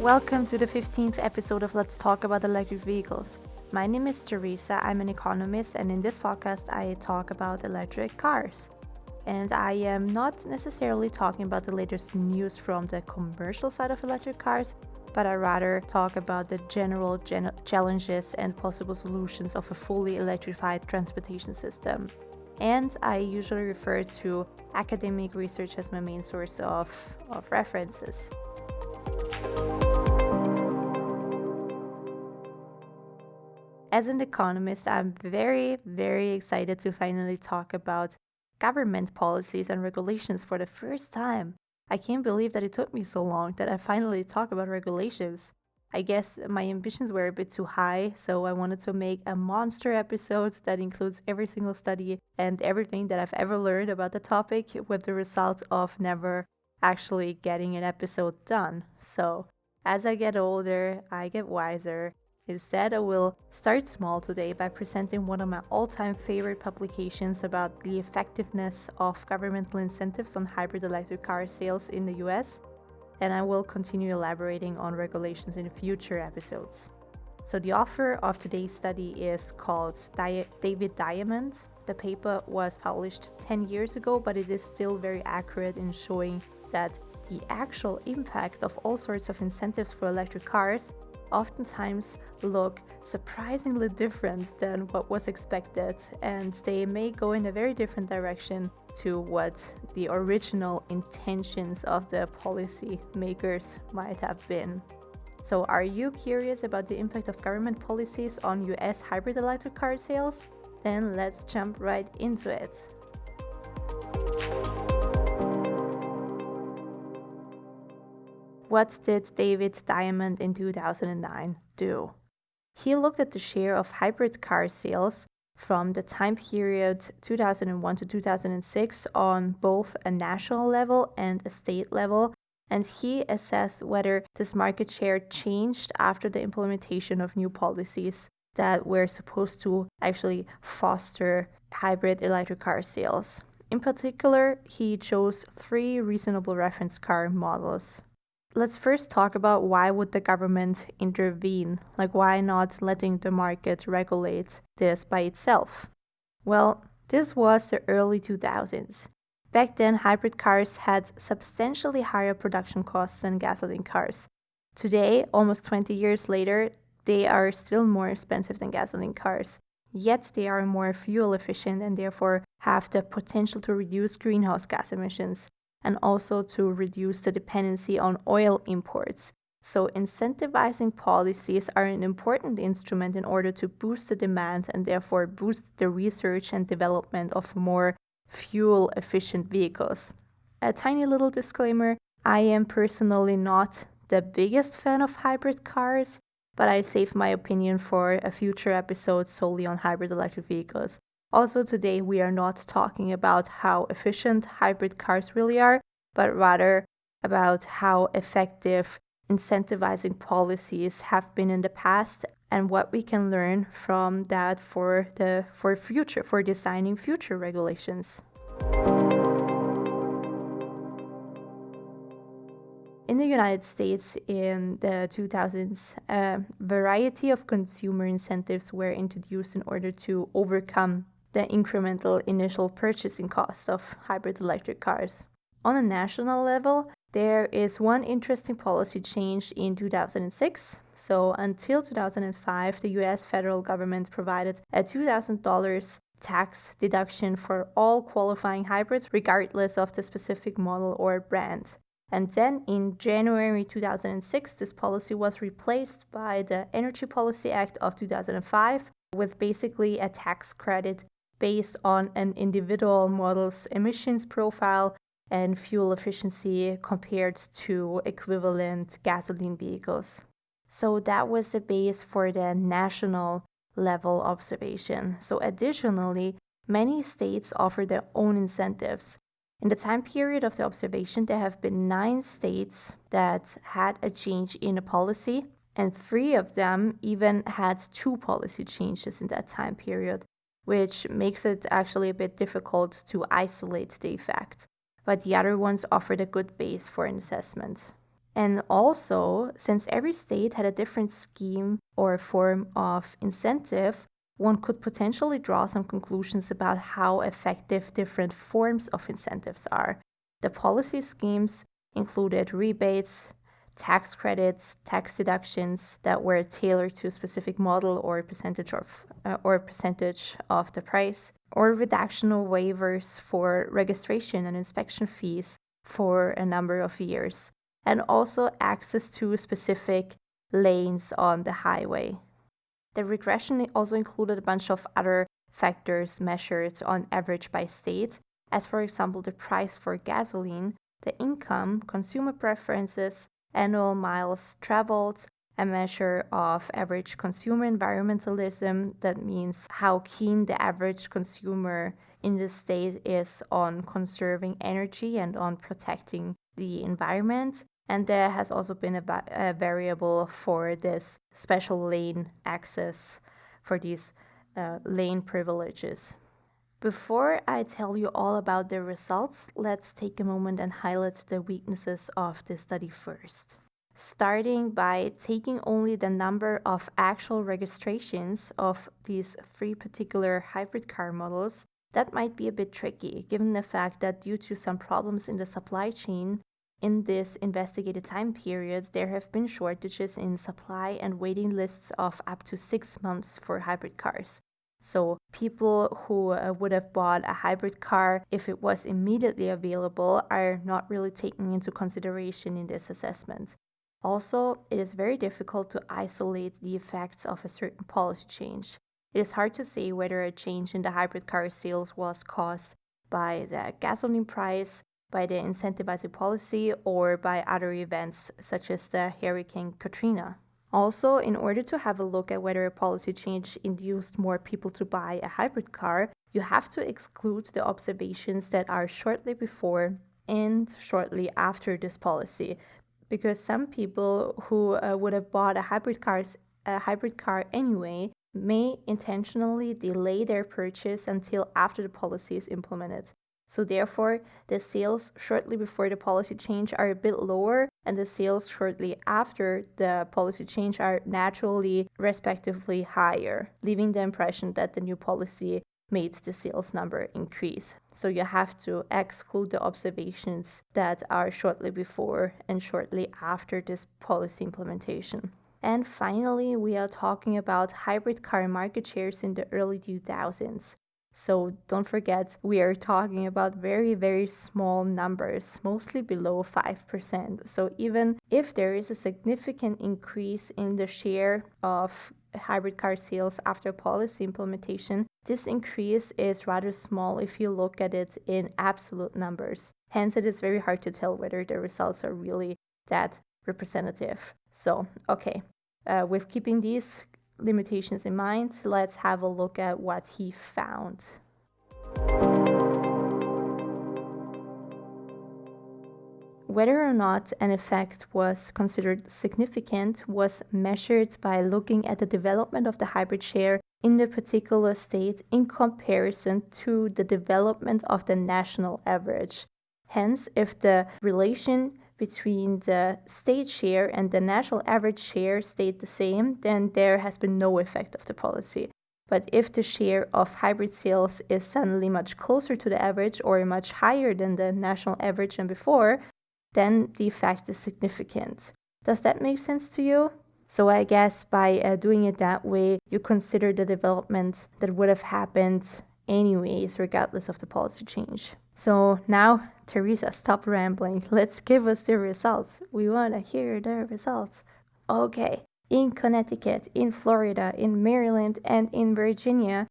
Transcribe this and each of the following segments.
Welcome to the 15th episode of Let's Talk About Electric Vehicles. My name is Teresa, I'm an economist, and in this podcast I talk about electric cars. And I am not necessarily talking about the latest news from the commercial side of electric cars, but I rather talk about the general challenges and possible solutions of a fully electrified transportation system. And I usually refer to academic research as my main source of references. As an economist, I'm very, very excited to finally talk about government policies and regulations for the first time. I can't believe that it took me so long that I finally talk about regulations. I guess my ambitions were a bit too high, so I wanted to make a monster episode that includes every single study and everything that I've ever learned about the topic, with the result of never actually getting an episode done. So, as I get older, I get wiser. Instead, I will start small today by presenting one of my all-time favorite publications about the effectiveness of governmental incentives on hybrid electric car sales in the US, and I will continue elaborating on regulations in future episodes. So the author of today's study is called David Diamond. The paper was published 10 years ago, but it is still very accurate in showing that the actual impact of all sorts of incentives for electric cars oftentimes look surprisingly different than what was expected, and they may go in a very different direction to what the original intentions of the policy makers might have been. So are you curious about the impact of government policies on US hybrid electric car sales? Then let's jump right into it. What did David Diamond in 2009 do? He looked at the share of hybrid car sales from the time period 2001 to 2006 on both a national level and a state level, and he assessed whether this market share changed after the implementation of new policies that were supposed to actually foster hybrid electric car sales. In particular, he chose 3 reasonable reference car models. Let's first talk about why would the government intervene? Like, why not letting the market regulate this by itself? Well, this was the early 2000s. Back then, hybrid cars had substantially higher production costs than gasoline cars. Today, almost 20 years later, they are still more expensive than gasoline cars. Yet they are more fuel efficient and therefore have the potential to reduce greenhouse gas emissions, and also to reduce the dependency on oil imports. So incentivizing policies are an important instrument in order to boost the demand and therefore boost the research and development of more fuel-efficient vehicles. A tiny little disclaimer, I am personally not the biggest fan of hybrid cars, but I save my opinion for a future episode solely on hybrid electric vehicles. Also today, we are not talking about how efficient hybrid cars really are, but rather about how effective incentivizing policies have been in the past and what we can learn from that for designing future regulations. In the United States in the 2000s, a variety of consumer incentives were introduced in order to overcome the incremental initial purchasing cost of hybrid electric cars. On a national level, there is one interesting policy change in 2006. So until 2005, the US federal government provided a $2,000 tax deduction for all qualifying hybrids, regardless of the specific model or brand. And then in January 2006, this policy was replaced by the Energy Policy Act of 2005, with basically a tax credit based on an individual model's emissions profile and fuel efficiency compared to equivalent gasoline vehicles. So that was the base for the national level observation. So additionally, many states offer their own incentives. In the time period of the observation, there have been 9 states that had a change in a policy, and 3 of them even had 2 policy changes in that time period, which makes it actually a bit difficult to isolate the effect. But the other ones offered a good base for an assessment. And also, since every state had a different scheme or form of incentive, one could potentially draw some conclusions about how effective different forms of incentives are. The policy schemes included rebates, tax credits, tax deductions that were tailored to a specific model or percentage of the price, or reduction of waivers for registration and inspection fees for a number of years, and also access to specific lanes on the highway. The regression also included a bunch of other factors measured on average by state, as for example the price for gasoline, the income, consumer preferences, annual miles traveled, a measure of average consumer environmentalism, that means how keen the average consumer in the state is on conserving energy and on protecting the environment. And there has also been a variable for this special lane access, for these lane privileges. Before I tell you all about the results, let's take a moment and highlight the weaknesses of this study first. Starting by taking only the number of actual registrations of these 3 particular hybrid car models, that might be a bit tricky, given the fact that due to some problems in the supply chain, in this investigated time period, there have been shortages in supply and waiting lists of up to 6 months for hybrid cars. So people who would have bought a hybrid car if it was immediately available are not really taken into consideration in this assessment. Also, it is very difficult to isolate the effects of a certain policy change. It is hard to say whether a change in the hybrid car sales was caused by the gasoline price, by the incentivizing policy, or by other events such as the Hurricane Katrina. Also, in order to have a look at whether a policy change induced more people to buy a hybrid car, you have to exclude the observations that are shortly before and shortly after this policy, because some people who would have bought a hybrid car anyway may intentionally delay their purchase until after the policy is implemented. So therefore, the sales shortly before the policy change are a bit lower, and the sales shortly after the policy change are naturally respectively higher, leaving the impression that the new policy made the sales number increase. So you have to exclude the observations that are shortly before and shortly after this policy implementation. And finally, we are talking about hybrid car market shares in the early 2000s. So don't forget, we are talking about very, very small numbers, mostly below 5%. So even if there is a significant increase in the share of hybrid car sales after policy implementation, this increase is rather small if you look at it in absolute numbers. Hence, it is very hard to tell whether the results are really that representative. So, okay, with keeping these limitations in mind, let's have a look at what he found. Whether or not an effect was considered significant was measured by looking at the development of the hybrid share in the particular state in comparison to the development of the national average. Hence, if the relation between the state share and the national average share stayed the same, then there has been no effect of the policy. But if the share of hybrid sales is suddenly much closer to the average or much higher than the national average than before, then the effect is significant. Does that make sense to you? So I guess by doing it that way, you consider the development that would have happened anyways, regardless of the policy change. So now, Teresa, stop rambling. Let's give us the results. We want to hear the results. Okay, in Connecticut, in Florida, in Maryland, and in Virginia,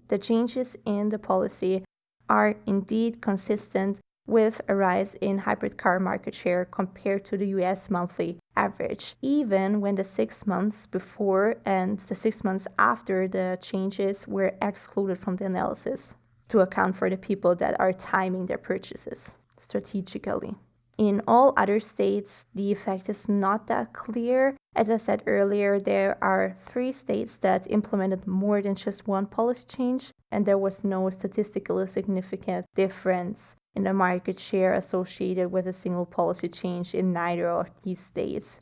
the changes in the policy are indeed consistent with a rise in hybrid car market share compared to the US monthly average, even when the 6 months before and the 6 months after the changes were excluded from the analysis to account for the people that are timing their purchases strategically. In all other states, the effect is not that clear. As I said earlier, there are 3 states that implemented more than just one policy change, and there was no statistically significant difference in the market share associated with a single policy change in neither of these states.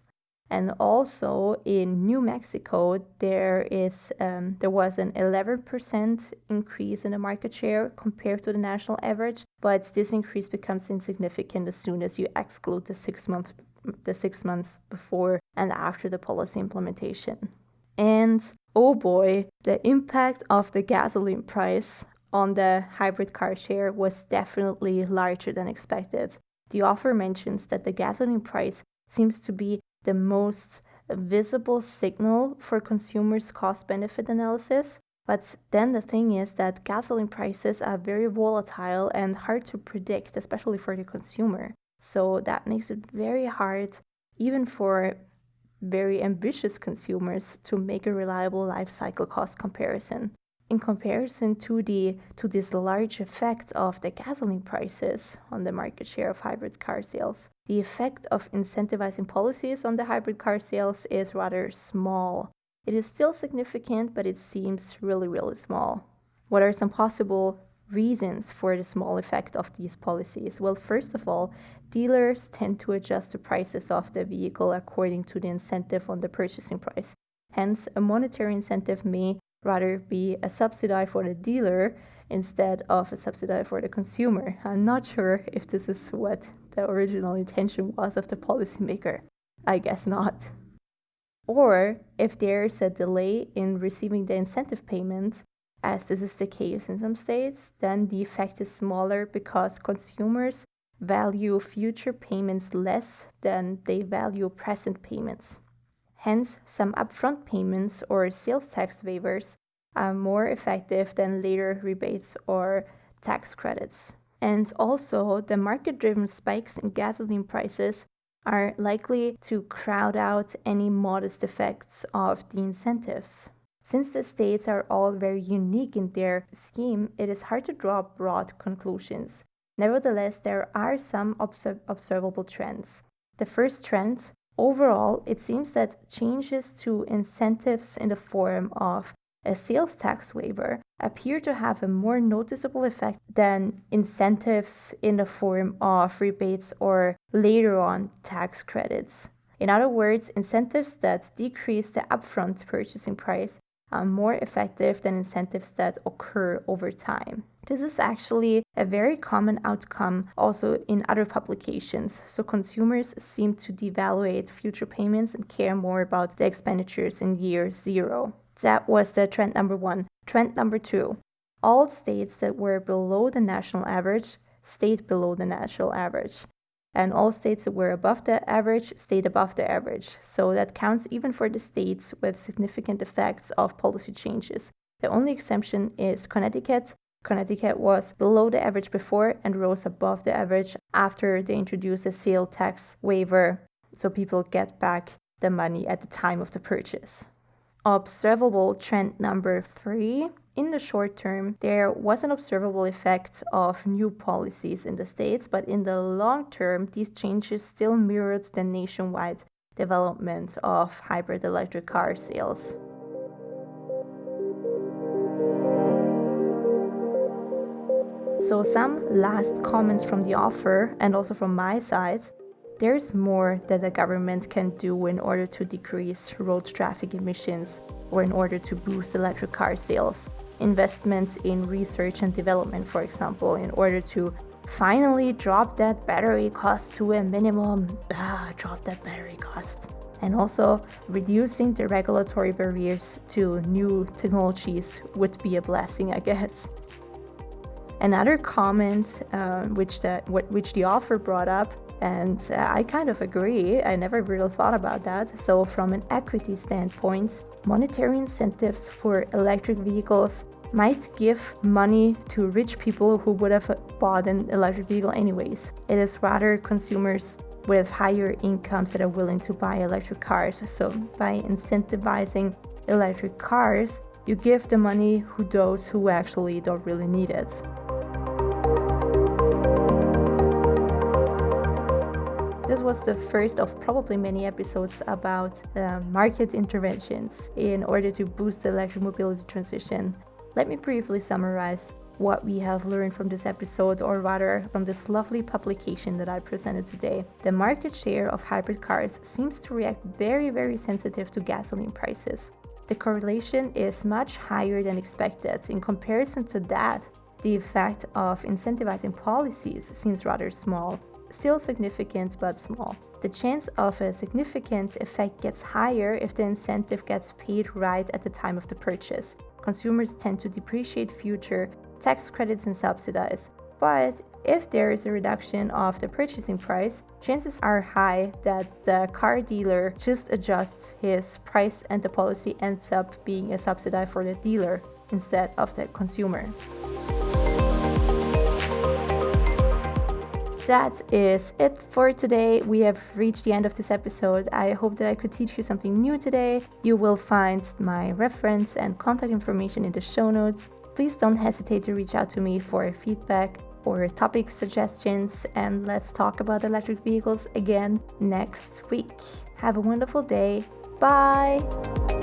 And also in New Mexico, there was an 11% increase in the market share compared to the national average, but this increase becomes insignificant as soon as you exclude the 6 months before and after the policy implementation. And oh boy, the impact of the gasoline price on the hybrid car share was definitely larger than expected. The author mentions that the gasoline price seems to be the most visible signal for consumers' cost-benefit analysis. But then the thing is that gasoline prices are very volatile and hard to predict, especially for the consumer. So that makes it very hard, even for very ambitious consumers, to make a reliable life cycle cost comparison. In comparison to this large effect of the gasoline prices on the market share of hybrid car sales, the effect of incentivizing policies on the hybrid car sales is rather small. It is still significant, but it seems really, really small. What are some possible reasons for the small effect of these policies? Well, first of all, dealers tend to adjust the prices of the vehicle according to the incentive on the purchasing price. Hence, a monetary incentive may rather be a subsidy for the dealer instead of a subsidy for the consumer. I'm not sure if this is what the original intention was of the policymaker. I guess not. Or if there's a delay in receiving the incentive payment, as this is the case in some states, then the effect is smaller because consumers value future payments less than they value present payments. Hence, some upfront payments or sales tax waivers are more effective than later rebates or tax credits. And also, the market-driven spikes in gasoline prices are likely to crowd out any modest effects of the incentives. Since the states are all very unique in their scheme, it is hard to draw broad conclusions. Nevertheless, there are some observable trends. The first trend: overall, it seems that changes to incentives in the form of a sales tax waiver appear to have a more noticeable effect than incentives in the form of rebates or later on tax credits. In other words, incentives that decrease the upfront purchasing price are more effective than incentives that occur over time. This is actually a very common outcome also in other publications. So consumers seem to devaluate future payments and care more about the expenditures in year zero. That was the trend number one. Trend number two: all states that were below the national average stayed below the national average. And all states that were above the average stayed above the average. So that counts even for the states with significant effects of policy changes. The only exemption is Connecticut. Connecticut was below the average before and rose above the average after they introduced a sales tax waiver, so people get back the money at the time of the purchase. Observable trend number 3. In the short term, there was an observable effect of new policies in the states, but in the long term, these changes still mirrored the nationwide development of hybrid electric car sales. So some last comments from the author and also from my side. There's more that the government can do in order to decrease road traffic emissions or in order to boost electric car sales. Investments in research and development, for example, in order to finally drop that battery cost to a minimum. Drop that battery cost. And also reducing the regulatory barriers to new technologies would be a blessing, I guess. Another comment which the author brought up, and I kind of agree, I never really thought about that. So from an equity standpoint, monetary incentives for electric vehicles might give money to rich people who would have bought an electric vehicle anyways. It is rather consumers with higher incomes that are willing to buy electric cars. So by incentivizing electric cars, you give the money to those who actually don't really need it. This was the first of probably many episodes about market interventions in order to boost the electric mobility transition. Let me briefly summarize. what we have learned from this episode, or rather from this lovely publication that I presented today. The market share of hybrid cars seems to react very sensitive to gasoline prices. The correlation is much higher than expected. In comparison to that, the effect of incentivizing policies seems rather small. Still significant, but small. The chance of a significant effect gets higher if the incentive gets paid right at the time of the purchase. Consumers tend to depreciate future tax credits and subsidies. But if there is a reduction of the purchasing price, chances are high that the car dealer just adjusts his price and the policy ends up being a subsidy for the dealer instead of the consumer. That is it for today. We have reached the end of this episode. I hope that I could teach you something new today. You will find my reference and contact information in the show notes. Please don't hesitate to reach out to me for feedback or topic suggestions, and let's talk about electric vehicles again next week. Have a wonderful day. Bye!